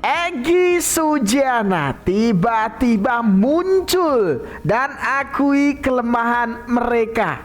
Egy Sujana tiba-tiba muncul dan akui kelemahan mereka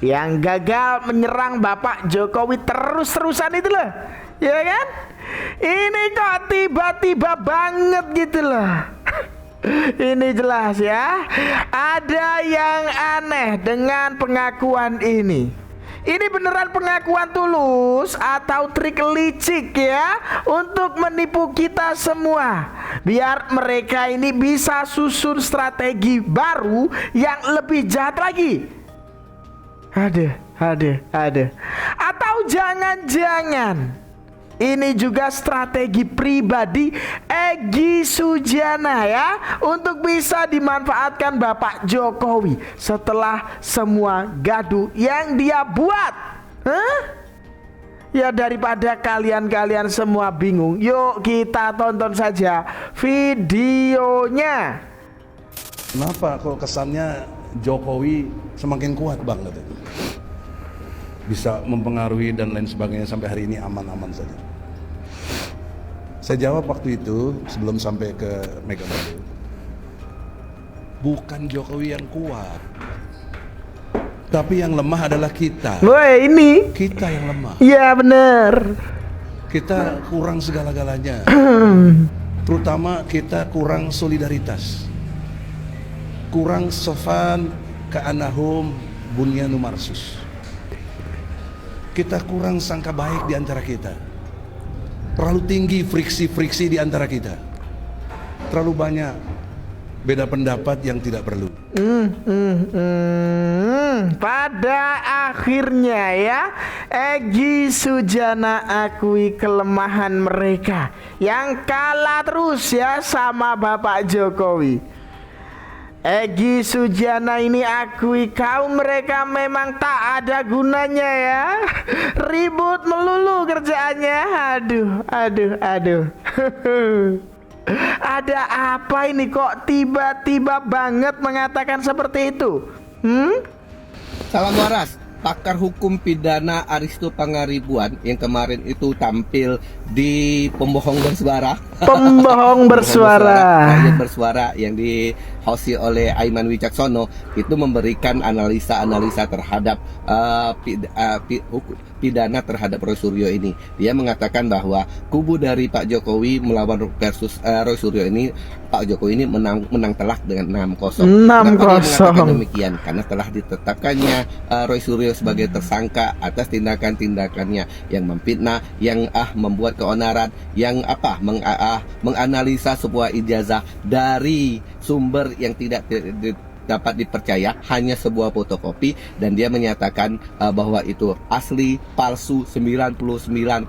yang gagal menyerang Bapak Jokowi terus-terusan itu loh, ya kan? Ini kok tiba-tiba banget gitu loh. Ini jelas ya, ada yang aneh dengan pengakuan ini. Ini beneran pengakuan tulus atau trik licik ya untuk menipu kita semua, biar mereka ini bisa susun strategi baru yang lebih jahat lagi. Ada. Atau jangan-jangan ini juga strategi pribadi Egy Sujana ya, untuk bisa dimanfaatkan Bapak Jokowi setelah semua gaduh yang dia buat. Ya daripada kalian semua bingung, yuk kita tonton saja videonya. Kenapa kok kesannya Jokowi semakin kuat bang katanya? Bisa mempengaruhi dan lain sebagainya sampai hari ini aman-aman saja. Saya jawab waktu itu sebelum sampai ke Megabaru, bukan Jokowi yang kuat, tapi yang lemah adalah kita. Woi ini Kita yang lemah. iya bener. Kita kurang segala-galanya. Terutama kita kurang solidaritas, kurang sofan ka'anahum bunyanu marsus. Kita kurang sangka baik di antara kita. Terlalu tinggi friksi-friksi di antara kita. Terlalu banyak beda pendapat yang tidak perlu. Pada akhirnya ya, Egy Sujana akui kelemahan mereka yang kalah terus ya sama Bapak Jokowi. Egy Sujana ini akui kaum mereka memang tak ada gunanya ya. Ribut melulu kerjaannya. Aduh. Ada apa ini kok tiba-tiba banget mengatakan seperti itu? Salam waras, pakar hukum pidana Aristo Pangaribuan yang kemarin itu tampil di Pembohong Bersuara. Pembohong Bersuara. Rakyat Bersuara yang di-hosti oleh Aiman Wicaksono itu memberikan analisa-analisa terhadap pidana terhadap Roy Suryo ini. Dia mengatakan bahwa kubu dari Pak Jokowi melawan versus Roy Suryo ini, Pak Jokowi ini menang telak dengan 6-0. Kenapa dia mengatakan demikian? Karena telah ditetapkannya Roy Suryo sebagai tersangka atas tindakan-tindakannya yang memfitnah, yang membuat keonaran, yang menganalisa sebuah ijazah dari sumber yang tidak dapat dipercaya, hanya sebuah fotokopi, dan dia menyatakan bahwa itu asli, palsu, 99,99%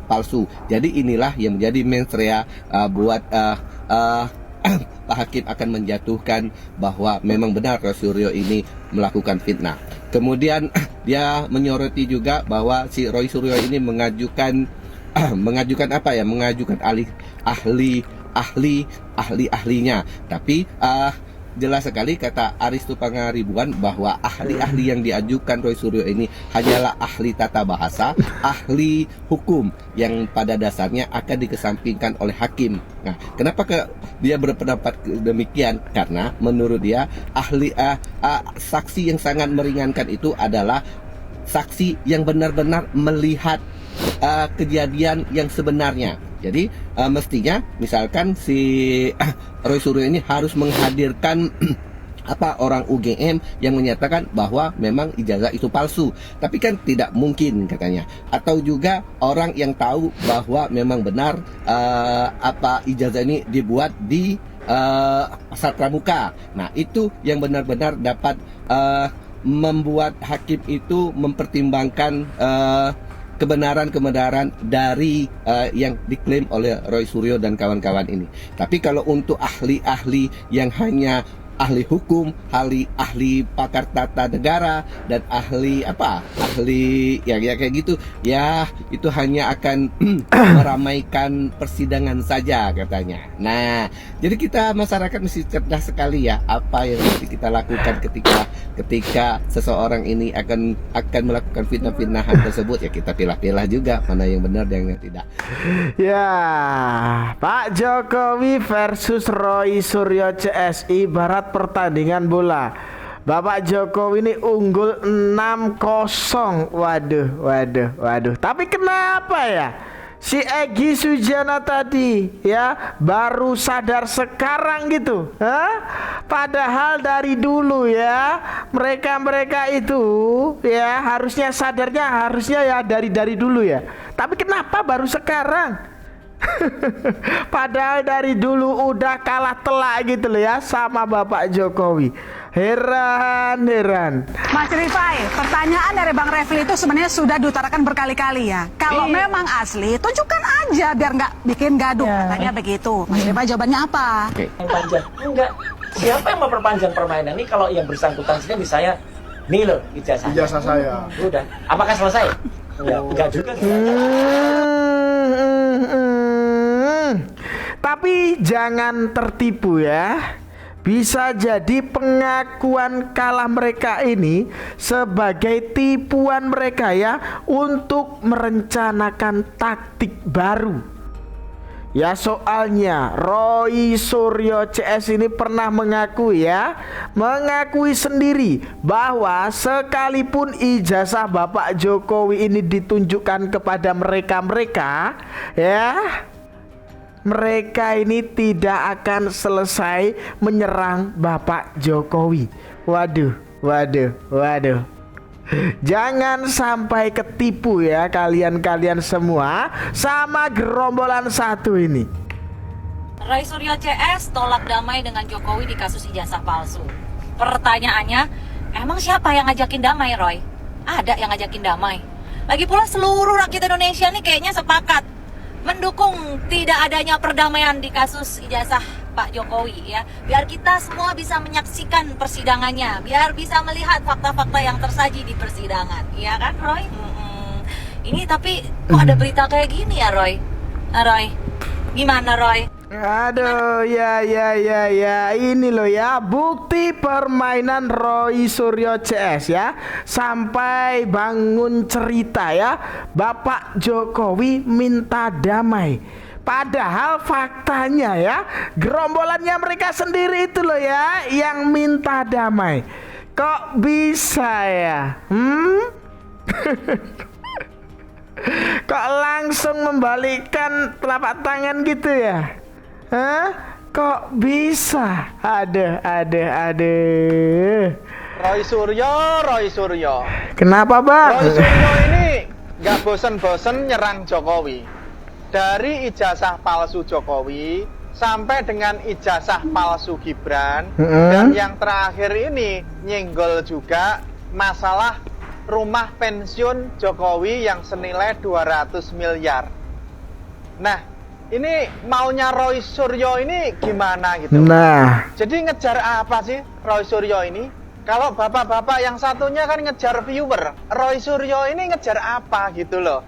palsu. Jadi inilah yang menjadi mens rea buat Pak Hakim akan menjatuhkan bahwa memang benar Roy Suryo ini melakukan fitnah. Kemudian dia menyoroti juga bahwa si Roy Suryo ini mengajukan ahli-ahlinya, tapi jelas sekali kata Aristo Pangaribuan bahwa ahli-ahli yang diajukan Roy Suryo ini hanyalah ahli tata bahasa, ahli hukum yang pada dasarnya akan dikesampingkan oleh hakim. Nah, kenapa dia berpendapat demikian? Karena menurut dia saksi yang sangat meringankan itu adalah saksi yang benar-benar melihat kejadian yang sebenarnya. Jadi mestinya misalkan si Roy Suryo ini harus menghadirkan orang UGM yang menyatakan bahwa memang ijazah itu palsu, tapi kan tidak mungkin katanya. Atau juga orang yang tahu bahwa memang benar ijazah ini dibuat di pasar pramuka. Nah, itu yang benar-benar dapat membuat hakim itu mempertimbangkan kebenaran dari yang diklaim oleh Roy Suryo dan kawan-kawan ini. Tapi kalau untuk ahli-ahli yang hanya ahli hukum, ahli pakar tata negara, dan ahli ya kayak gitu, ya itu hanya akan meramaikan persidangan saja katanya. Nah, jadi kita masyarakat mesti cerdas sekali ya apa yang mesti kita lakukan ketika seseorang ini akan melakukan fitnah-fitnahan tersebut, ya kita pilah-pilah juga mana yang benar dan yang tidak. Ya, Pak Jokowi versus Roy Suryo CS ibarat pertandingan bola. Bapak Jokowi ini unggul 6-0. Waduh. Tapi kenapa ya? Si Egy Sujana tadi ya baru sadar sekarang gitu. Padahal dari dulu ya mereka itu ya harusnya sadarnya ya dari dulu ya. Tapi kenapa baru sekarang? Padahal dari dulu udah kalah telak gitu loh ya sama Bapak Jokowi. Heran. Mas Rifai, pertanyaan dari Bang Refli itu sebenarnya sudah diutarakan berkali-kali ya. Kalau memang asli, tunjukkan aja biar nggak bikin gaduh. Katanya begitu. Mas Rifai jawabannya apa? Panjang. Enggak. Siapa yang memperpanjang permainan ini kalau yang bersangkutan sini saya nih loh ijazah saya. Udah. Apakah selesai? Enggak juga. Tapi jangan tertipu ya. Bisa jadi pengakuan kalah mereka ini sebagai tipuan mereka ya untuk merencanakan taktik baru. Ya soalnya Roy Suryo CS ini pernah mengakui sendiri bahwa sekalipun ijazah Bapak Jokowi ini ditunjukkan kepada mereka ya, mereka ini tidak akan selesai menyerang Bapak Jokowi. Waduh. Jangan sampai ketipu ya kalian semua sama gerombolan satu ini. Roy Suryo CS tolak damai dengan Jokowi di kasus ijazah palsu. Pertanyaannya, emang siapa yang ngajakin damai, Roy? Ada yang ngajakin damai. Lagi pula seluruh rakyat Indonesia nih kayaknya sepakat mendukung tidak adanya perdamaian di kasus ijazah Pak Jokowi ya. Biar kita semua bisa menyaksikan persidangannya, biar bisa melihat fakta-fakta yang tersaji di persidangan, iya kan Roy? Ini tapi kok ada berita kayak gini ya Roy? Roy, gimana Roy? Aduh, ya ini loh ya bukti permainan Roy Suryo CS ya. Sampai bangun cerita ya, Bapak Jokowi minta damai. Padahal faktanya ya gerombolannya mereka sendiri itu loh ya yang minta damai. Kok bisa ya? Kok langsung membalikkan telapak tangan gitu ya? Kok bisa? Aduh. Roy Suryo. Kenapa bang? Roy Suryo ini gak bosen-bosen nyerang Jokowi. Dari ijazah palsu Jokowi sampai dengan ijazah palsu Gibran. Dan yang terakhir ini nyenggol juga masalah rumah pensiun Jokowi yang senilai 200 miliar. Nah, ini maunya Roy Suryo ini gimana gitu? Nah, jadi ngejar apa sih Roy Suryo ini? Kalau bapak-bapak yang satunya kan ngejar viewer, Roy Suryo ini ngejar apa gitu loh.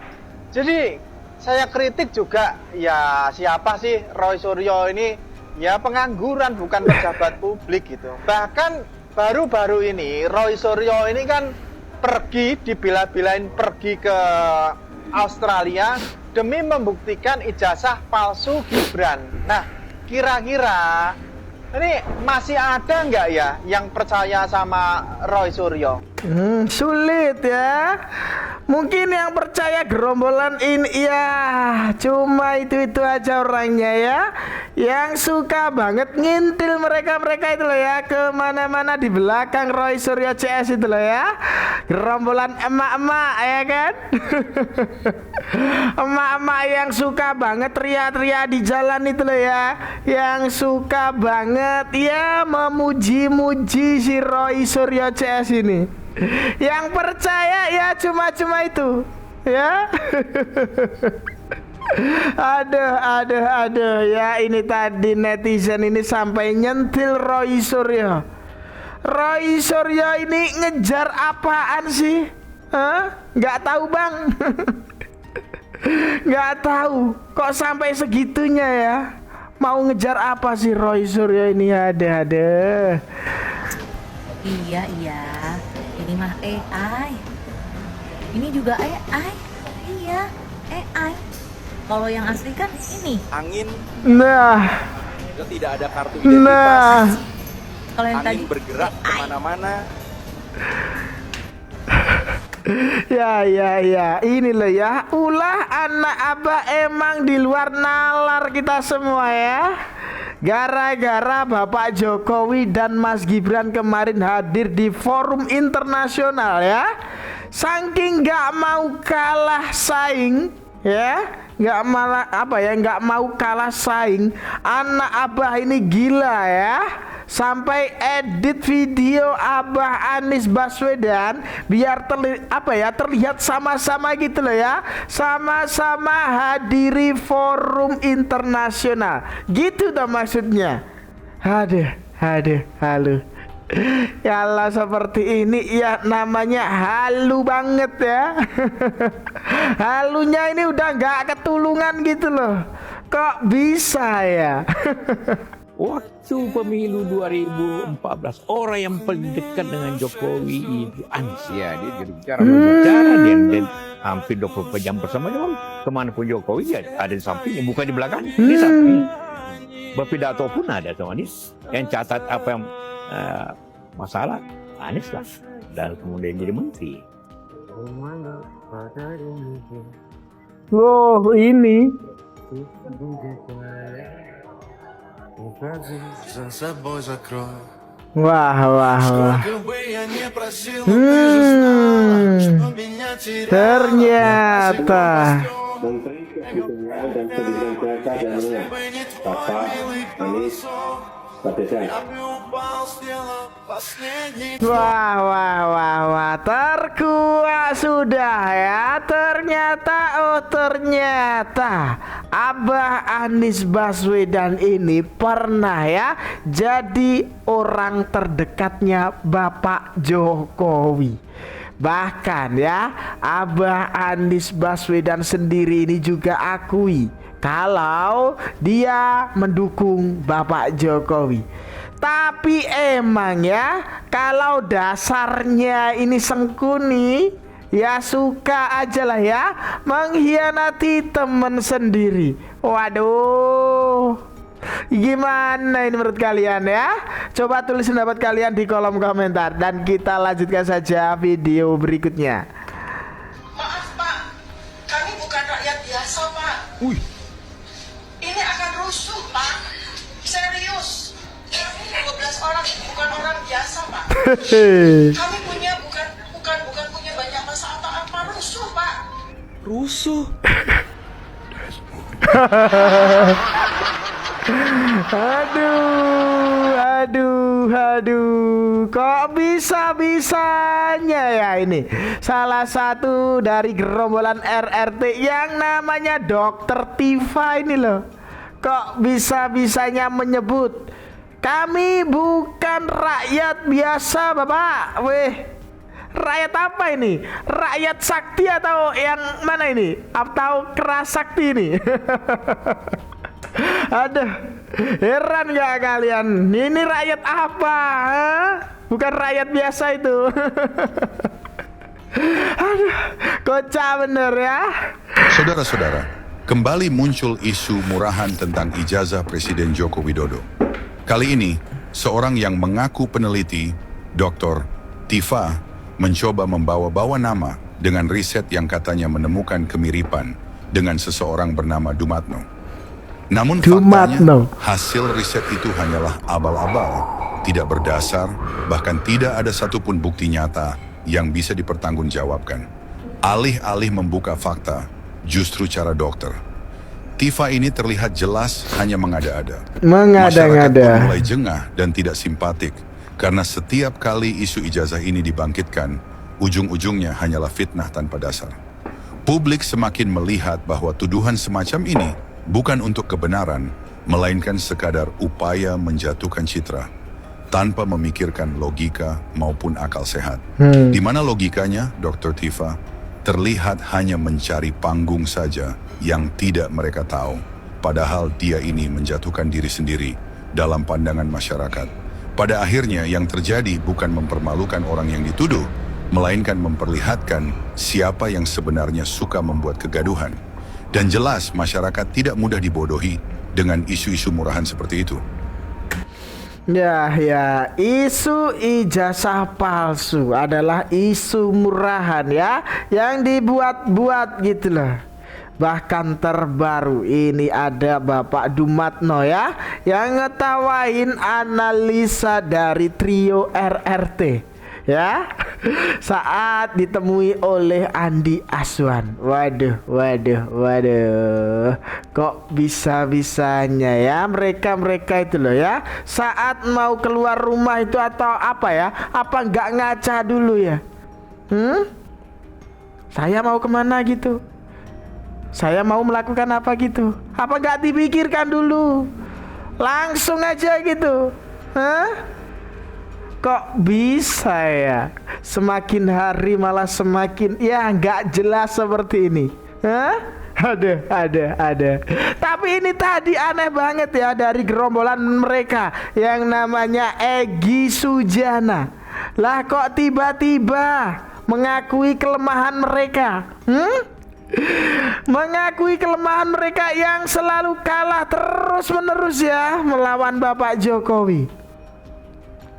Jadi saya kritik juga, ya siapa sih Roy Suryo ini? Ya pengangguran, bukan pejabat publik gitu. Bahkan baru-baru ini Roy Suryo ini kan pergi, dibela-belain pergi ke Australia demi membuktikan ijazah palsu Gibran. Nah, kira-kira ini masih ada nggak ya yang percaya sama Roy Suryo? Sulit ya. Mungkin yang percaya gerombolan ini ya cuma itu aja orangnya ya, yang suka banget ngintil mereka itu loh ya, kemana-mana di belakang Roy Suryo CS itu loh ya, gerombolan emak-emak ya kan. Emak-emak yang suka banget teriak-teriak di jalan itu loh ya, yang suka banget ya memuji-muji si Roy Suryo CS ini. Yang percaya ya cuma itu ya. Aduh ya, ini tadi netizen ini sampai nyentil Roy Suryo. Roy Suryo ini ngejar apaan sih? Nggak tahu bang. Nggak tahu kok sampai segitunya ya. Mau ngejar apa sih Roy Suryo ini? Ada. Iya Ini mah AI. Ini juga AI. Iya, AI. Kalau yang asli kan ini. Angin Nah, tidak ada kartu nah. identitas. Kalau yang tadi Angin bergerak kemana-mana. Ya, ini loh ya. Ulah anak abah emang di luar nalar kita semua ya. Gara-gara Bapak Jokowi dan Mas Gibran kemarin hadir di forum internasional ya. Saking gak mau kalah saing ya, gak mau kalah saing. Anak abah ini gila ya. Sampai edit video Abah Anies Baswedan biar terlihat sama-sama gitu loh ya, sama-sama hadiri forum internasional gitu tuh maksudnya. Aduh, halu. Kalau seperti ini ya namanya halu banget ya. Halunya ini udah nggak ketulungan gitu loh. Kok bisa ya? Waktu pemilu 2014 orang yang paling dekat dengan Jokowi itu Anies. Ya, dia jadi bicara. Berbicara dan hampir 24 jam bersama Jokowi. Kemanapun Jokowi dia ada di sampingnya, bukan di belakang, di samping. Berpidato pun ada sama Anies. Yang catat apa yang masalah Anies lah. Dan kemudian jadi menteri. Wow, ini. Wah. Ternyata Menteri Kebudayaan dan Pendidikan Desa dan Menengah, Bapak Anies Baswedan. Wah, terkuak sudah ya. Ternyata Abah Anies Baswedan ini pernah ya jadi orang terdekatnya Bapak Jokowi. Bahkan ya Abah Anies Baswedan sendiri ini juga akui kalau dia mendukung Bapak Jokowi. Tapi emang ya kalau dasarnya ini sengkuni, ya suka aja lah ya mengkhianati teman sendiri. Waduh, gimana ini menurut kalian ya? Coba tulis pendapat kalian di kolom komentar. Dan kita lanjutkan saja video berikutnya. Maaf Pak, kami bukan rakyat biasa Pak. Ini akan rusuh Pak. Serius. Kami 12 orang bukan orang biasa Pak. Kami punya bukan punya banyak masa apa-apa. Rusuh Pak. Rusuh. Aduh, kok bisa-bisanya ya ini salah satu dari gerombolan RRT yang namanya Dokter Tifa ini loh. Kok bisa-bisanya menyebut kami bukan rakyat biasa Bapak. Weh, rakyat apa ini? Rakyat sakti atau yang mana ini? Atau keras sakti ini? Aduh, heran gak kalian? Ini rakyat apa? Bukan rakyat biasa itu. Aduh, kocak bener ya. Saudara-saudara, kembali muncul isu murahan tentang ijazah Presiden Joko Widodo. Kali ini, seorang yang mengaku peneliti, Dr. Tifa, mencoba membawa-bawa nama dengan riset yang katanya menemukan kemiripan dengan seseorang bernama Dumatno. Namun faktanya, hasil riset itu hanyalah abal-abal, tidak berdasar, bahkan tidak ada satupun bukti nyata yang bisa dipertanggungjawabkan. Alih-alih membuka fakta, justru cara dokter. Tifa ini terlihat jelas hanya mengada-ada. Masyarakat pun mulai jengah dan tidak simpatik, karena setiap kali isu ijazah ini dibangkitkan, ujung-ujungnya hanyalah fitnah tanpa dasar. Publik semakin melihat bahwa tuduhan semacam ini bukan untuk kebenaran, melainkan sekadar upaya menjatuhkan citra, tanpa memikirkan logika maupun akal sehat. Di mana logikanya, Dr. Tifa, terlihat hanya mencari panggung saja yang tidak mereka tahu. Padahal dia ini menjatuhkan diri sendiri dalam pandangan masyarakat. Pada akhirnya yang terjadi bukan mempermalukan orang yang dituduh, melainkan memperlihatkan siapa yang sebenarnya suka membuat kegaduhan. Dan jelas masyarakat tidak mudah dibodohi dengan isu-isu murahan seperti itu. Ya, isu ijazah palsu adalah isu murahan ya, yang dibuat-buat gitu loh. Bahkan terbaru ini ada Bapak Dumatno ya, yang ngetawain analisa dari trio RRT ya, saat ditemui oleh Andi Aswan. Waduh, kok bisa-bisanya ya mereka itu loh ya, saat mau keluar rumah itu atau apa ya, apa nggak ngaca dulu ya? Saya mau kemana gitu, saya mau melakukan apa gitu, apa nggak dipikirkan dulu, langsung aja gitu? Kok bisa ya, semakin hari malah semakin ya nggak jelas seperti ini? Ada. Tapi ini tadi aneh banget ya, dari gerombolan mereka yang namanya Egy Sujana. Lah kok tiba-tiba mengakui kelemahan mereka? Mengakui kelemahan mereka yang selalu kalah terus-menerus ya melawan Bapak Jokowi.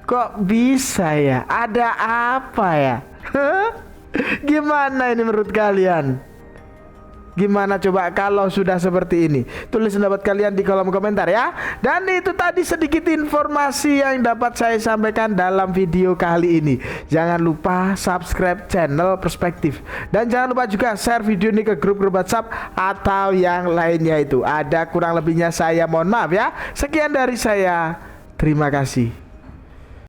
Kok bisa ya? Ada apa ya? Gimana ini menurut kalian? Gimana coba kalau sudah seperti ini? Tulis pendapat kalian di kolom komentar ya. Dan itu tadi sedikit informasi yang dapat saya sampaikan dalam video kali ini. Jangan lupa subscribe channel Perspektif. Dan jangan lupa juga share video ini ke grup-grup WhatsApp atau yang lainnya itu. Ada kurang lebihnya saya mohon maaf ya. Sekian dari saya. Terima kasih.